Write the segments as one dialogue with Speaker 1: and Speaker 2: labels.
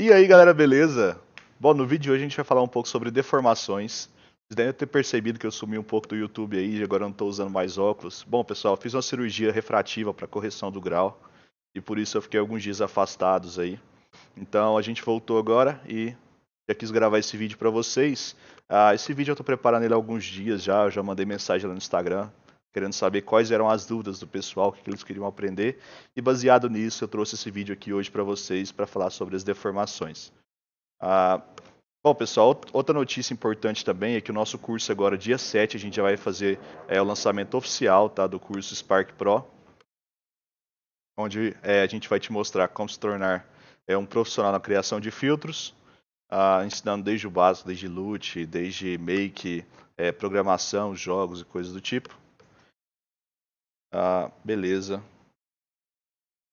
Speaker 1: E aí, galera, beleza? Bom, no vídeo de hoje a gente vai falar um pouco sobre deformações. Vocês devem ter percebido que eu sumi um pouco do YouTube aí, e agora eu não estou usando mais óculos. Bom, pessoal, eu fiz uma cirurgia refrativa para correção do grau e por isso eu fiquei alguns dias afastados aí. Então a gente voltou agora e já quis gravar esse vídeo para vocês. Esse vídeo eu estou preparando ele há alguns dias já, eu já mandei mensagem lá no Instagram, querendo saber quais eram as dúvidas do pessoal, o que eles queriam aprender. E baseado nisso, eu trouxe esse vídeo aqui hoje para vocês para falar sobre as deformações. Ah, bom, pessoal, outra notícia importante também é que o nosso curso agora, dia 7, a gente já vai fazer o lançamento oficial, tá, do curso Spark Pro, onde a gente vai te mostrar como se tornar um profissional na criação de filtros, ensinando desde o básico, desde LUT, desde Make, programação, jogos e coisas do tipo. Beleza.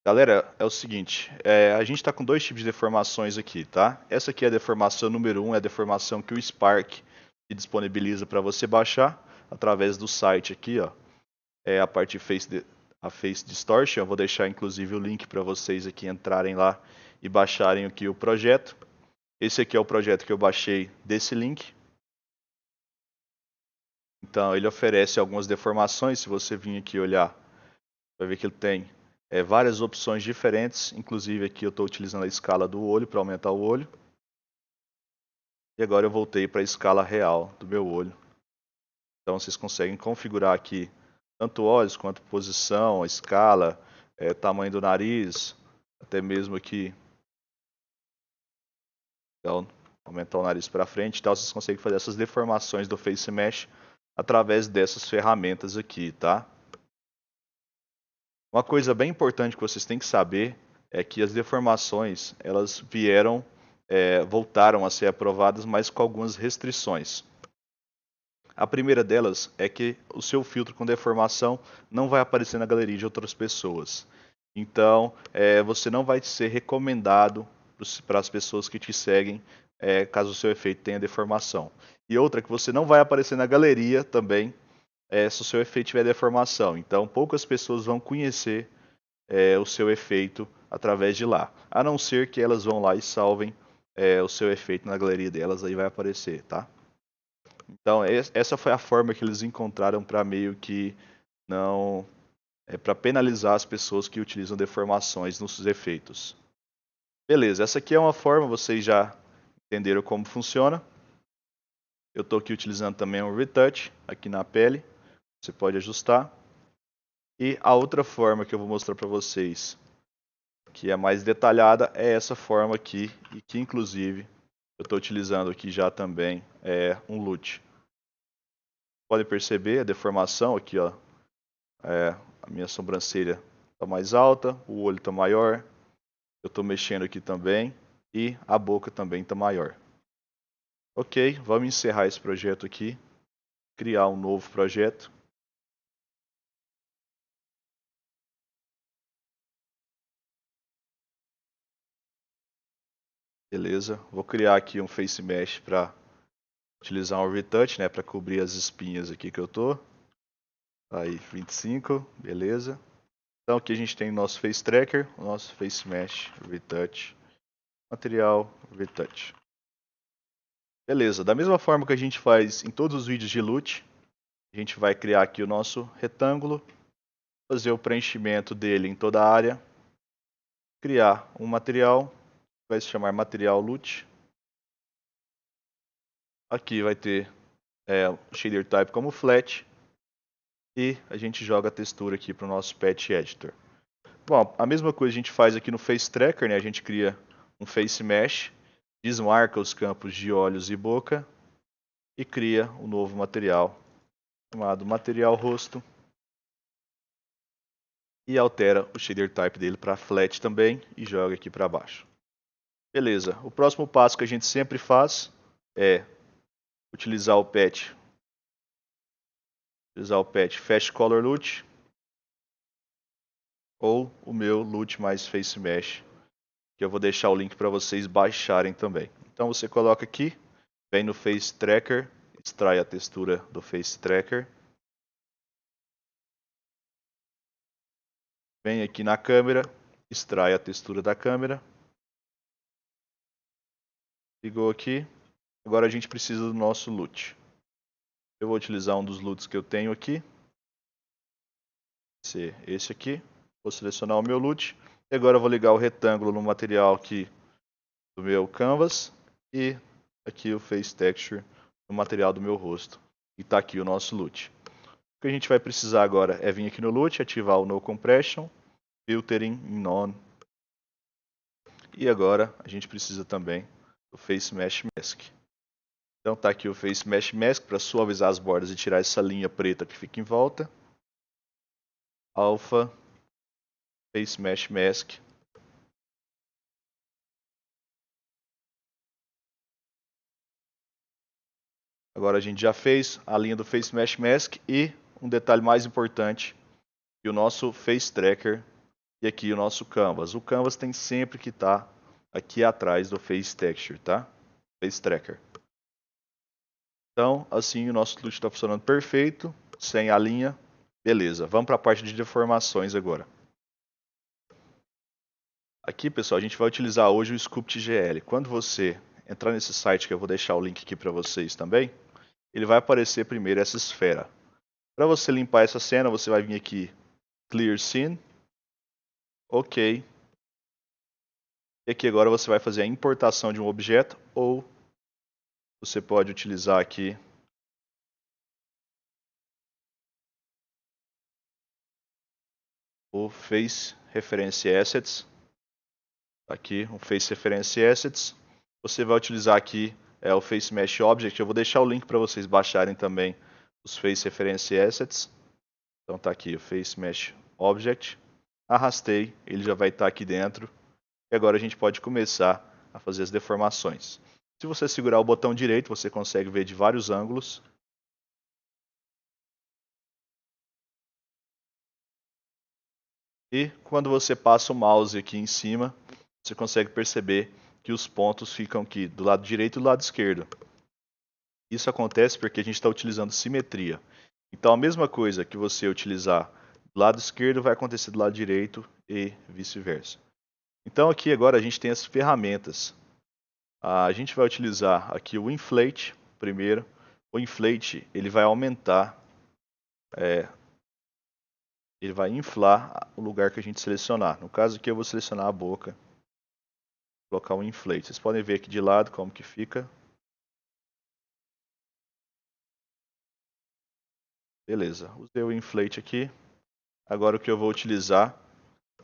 Speaker 1: Galera, é o seguinte, a gente está com dois tipos de deformações aqui, tá? Essa aqui é a deformação número 1, é a deformação que o Spark disponibiliza para você baixar através do site aqui, ó. É a parte a Face Distortion. Eu vou deixar inclusive o link para vocês aqui entrarem lá e baixarem aqui o projeto. Esse aqui é o projeto que eu baixei desse link. Então ele oferece algumas deformações. Se você vir aqui olhar, vai ver que ele tem várias opções diferentes. Inclusive aqui eu estou utilizando a escala do olho para aumentar o olho. E agora eu voltei para a escala real do meu olho. Então vocês conseguem configurar aqui tanto olhos quanto posição, a escala, tamanho do nariz, até mesmo aqui, então, aumentar o nariz para frente. Então vocês conseguem fazer essas deformações do Face Mesh através dessas ferramentas aqui, tá? Uma coisa bem importante que vocês têm que saber é que as deformações, elas voltaram a ser aprovadas, mas com algumas restrições. A primeira delas é que o seu filtro com deformação não vai aparecer na galeria de outras pessoas. Então, você não vai ser recomendado para as pessoas que te seguem, caso o seu efeito tenha deformação. E outra, que você não vai aparecer na galeria também, se o seu efeito tiver deformação. Então, poucas pessoas vão conhecer o seu efeito através de lá. A não ser que elas vão lá e salvem o seu efeito na galeria delas, aí vai aparecer, tá? Então, essa foi a forma que eles encontraram para meio que não. Para penalizar as pessoas que utilizam deformações nos efeitos. Beleza, essa aqui é uma forma, vocês já entenderam como funciona. Eu estou aqui utilizando também um retouch aqui na pele. Você pode ajustar. E a outra forma que eu vou mostrar para vocês, que é mais detalhada, é essa forma aqui, e que inclusive eu estou utilizando aqui já também um LUT. Podem perceber a deformação aqui, ó. A minha sobrancelha está mais alta, o olho está maior, eu estou mexendo aqui também e a boca também está maior. Ok, vamos encerrar esse projeto aqui, criar um novo projeto. Beleza, vou criar aqui um Face Mesh para utilizar um retouch, né, para cobrir as espinhas aqui que eu tô. Aí, 25, beleza. Então aqui a gente tem o nosso Face Tracker, o nosso Face Mesh, Retouch, material, Retouch. Beleza, da mesma forma que a gente faz em todos os vídeos de LUT, a gente vai criar aqui o nosso retângulo, fazer o preenchimento dele em toda a área, criar um material, vai se chamar material LUT. Aqui vai ter o shader type como flat e a gente joga a textura aqui para o nosso Patch Editor. Bom, a mesma coisa a gente faz aqui no Face Tracker, né? A gente cria um Face Mesh, desmarca os campos de olhos e boca e cria um novo material chamado material rosto e altera o shader type dele para flat também e joga aqui para baixo. Beleza, o próximo passo que a gente sempre faz é utilizar o patch Fast Color LUT ou o meu LUT mais Face Mesh, que eu vou deixar o link para vocês baixarem também. Então você coloca aqui, vem no Face Tracker, extrai a textura do Face Tracker, vem aqui na câmera, extrai a textura da câmera, Ligou aqui. Agora a gente precisa do nosso LUT. Eu vou utilizar um dos LUTs que eu tenho aqui. Esse aqui. Vou selecionar o meu LUT. E agora eu vou ligar o retângulo no material aqui do meu canvas. E aqui o Face Texture no material do meu rosto. E está aqui o nosso LUT. O que a gente vai precisar agora é vir aqui no LUT, ativar o No Compression, Filtering em None. E agora a gente precisa também do Face Mesh Mask. Então tá aqui o Face Mesh Mask para suavizar as bordas e tirar essa linha preta que fica em volta. Alpha Face Mesh Mask. Agora a gente já fez a linha do Face Mesh Mask e um detalhe mais importante, que o nosso Face Tracker e aqui o nosso Canvas. O Canvas tem sempre que estar aqui atrás do Face Texture, tá? Face Tracker. Então, assim o nosso LUT está funcionando perfeito, sem a linha. Beleza, vamos para a parte de deformações agora. Aqui, pessoal, a gente vai utilizar hoje o Sculpt.gl. Quando você entrar nesse site, que eu vou deixar o link aqui para vocês também, ele vai aparecer primeiro essa esfera. Para você limpar essa cena, você vai vir aqui, Clear Scene, OK. E aqui agora você vai fazer a importação de um objeto, ou você pode utilizar aqui o Face Reference Assets. Aqui, o Face Reference Assets. Você vai utilizar aqui o Face Mesh Object. Eu vou deixar o link para vocês baixarem também os Face Reference Assets. Então tá aqui o Face Mesh Object. Arrastei, ele já vai estar aqui dentro. E agora a gente pode começar a fazer as deformações. Se você segurar o botão direito, você consegue ver de vários ângulos. E quando você passa o mouse aqui em cima, você consegue perceber que os pontos ficam aqui do lado direito e do lado esquerdo. Isso acontece porque a gente está utilizando simetria. Então a mesma coisa que você utilizar do lado esquerdo vai acontecer do lado direito e vice-versa. Então aqui agora a gente tem as ferramentas. A gente vai utilizar aqui o Inflate primeiro. O Inflate ele vai aumentar, ele vai inflar o lugar que a gente selecionar. No caso aqui eu vou selecionar a boca, colocar o Inflate. Vocês podem ver aqui de lado como que fica. Beleza, usei o Inflate aqui. Agora o que eu vou utilizar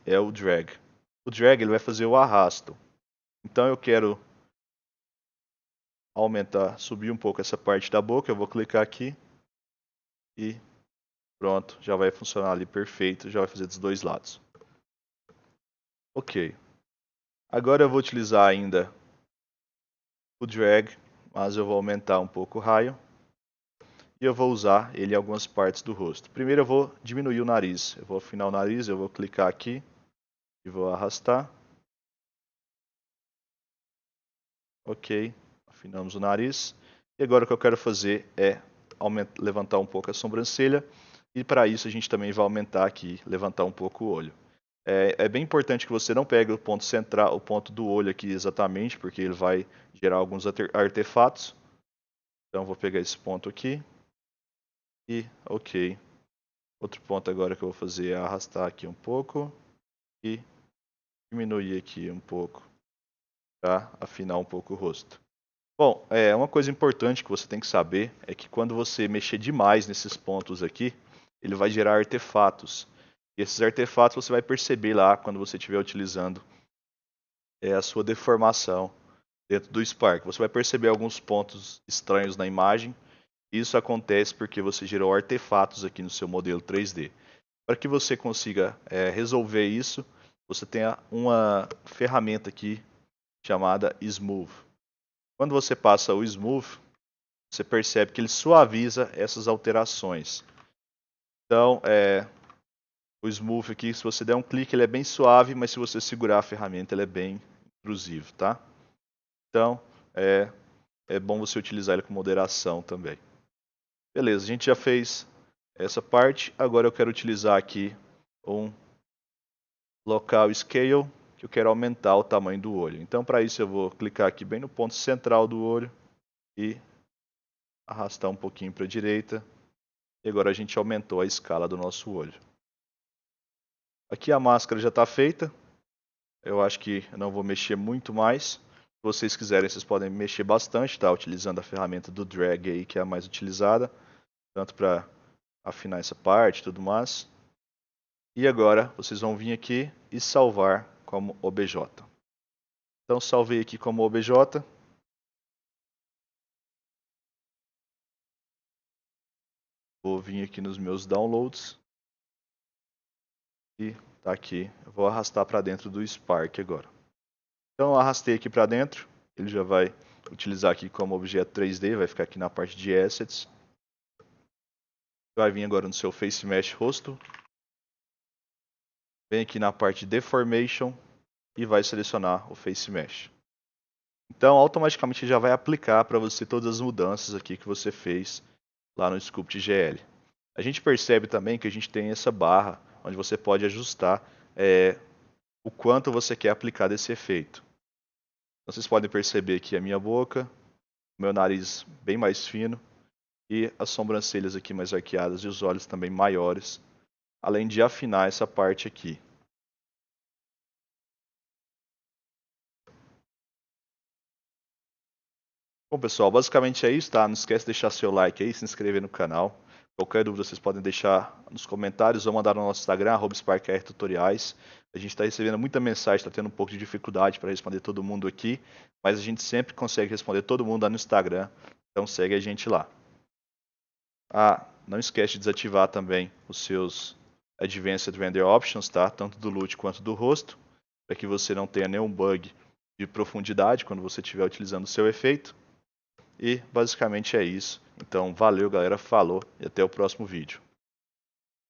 Speaker 1: é o Drag. O Drag ele vai fazer o arrasto. Então eu quero aumentar, subir um pouco essa parte da boca. Eu vou clicar aqui e pronto, já vai funcionar ali perfeito. Já vai fazer dos dois lados. Ok. Agora eu vou utilizar ainda o Drag, mas eu vou aumentar um pouco o raio. E eu vou usar ele em algumas partes do rosto. Primeiro eu vou diminuir o nariz. Eu vou afinar o nariz, eu vou clicar aqui e vou arrastar. Ok, afinamos o nariz. E agora o que eu quero fazer é levantar um pouco a sobrancelha. E para isso a gente também vai aumentar aqui, levantar um pouco o olho. É bem importante que você não pegue o ponto central, o ponto do olho aqui exatamente, porque ele vai gerar alguns artefatos. Então vou pegar esse ponto aqui. E ok. Outro ponto agora que eu vou fazer é arrastar aqui um pouco. E diminuir aqui um pouco, para afinar um pouco o rosto. Bom, uma coisa importante que você tem que saber é que quando você mexer demais nesses pontos aqui, ele vai gerar artefatos. E esses artefatos você vai perceber lá quando você estiver utilizando a sua deformação dentro do Spark. Você vai perceber alguns pontos estranhos na imagem. Isso acontece porque você gerou artefatos aqui no seu modelo 3D. Para que você consiga resolver isso, você tem uma ferramenta aqui chamada Smooth. Quando você passa o Smooth, você percebe que ele suaviza essas alterações. Então, o Smooth aqui, se você der um clique, ele é bem suave, mas se você segurar a ferramenta, ele é bem intrusivo, tá? Então, é bom você utilizar ele com moderação também. Beleza, a gente já fez essa parte. Agora eu quero utilizar aqui um Local Scale. que eu quero aumentar o tamanho do olho. Então, para isso, eu vou clicar aqui bem no ponto central do olho e arrastar um pouquinho para a direita. E agora a gente aumentou a escala do nosso olho. Aqui a máscara já está feita. Eu acho que eu não vou mexer muito mais. Se vocês quiserem, vocês podem mexer bastante, tá? Utilizando a ferramenta do drag aí, que é a mais utilizada. Tanto para afinar essa parte e tudo mais. E agora vocês vão vir aqui e salvar como OBJ. Então salvei aqui como OBJ. Vou vir aqui nos meus downloads. E tá aqui. Eu vou arrastar para dentro do Spark agora. Então eu arrastei aqui para dentro. Ele já vai utilizar aqui como objeto 3D. Vai ficar aqui na parte de Assets. Vai vir agora no seu Face Mesh rosto. Vem aqui na parte de Deformation. E vai selecionar o Face Mesh. Então automaticamente já vai aplicar para você todas as mudanças aqui que você fez lá no Sculpt GL. A gente percebe também que a gente tem essa barra onde você pode ajustar o quanto você quer aplicar desse efeito. Então, vocês podem perceber aqui a minha boca, meu nariz bem mais fino e as sobrancelhas aqui mais arqueadas e os olhos também maiores, além de afinar essa parte aqui. Bom pessoal, basicamente é isso, tá? Não esquece de deixar seu like aí, se inscrever no canal. Qualquer dúvida vocês podem deixar nos comentários ou mandar no nosso Instagram, @SparkRTutoriais. A gente está recebendo muita mensagem, está tendo um pouco de dificuldade para responder todo mundo aqui, mas a gente sempre consegue responder todo mundo lá no Instagram, então segue a gente lá. Não esquece de desativar também os seus Advanced Render Options, tá? Tanto do LUT quanto do rosto, para que você não tenha nenhum bug de profundidade quando você estiver utilizando o seu efeito. E basicamente é isso. Então valeu galera, falou e até o próximo vídeo.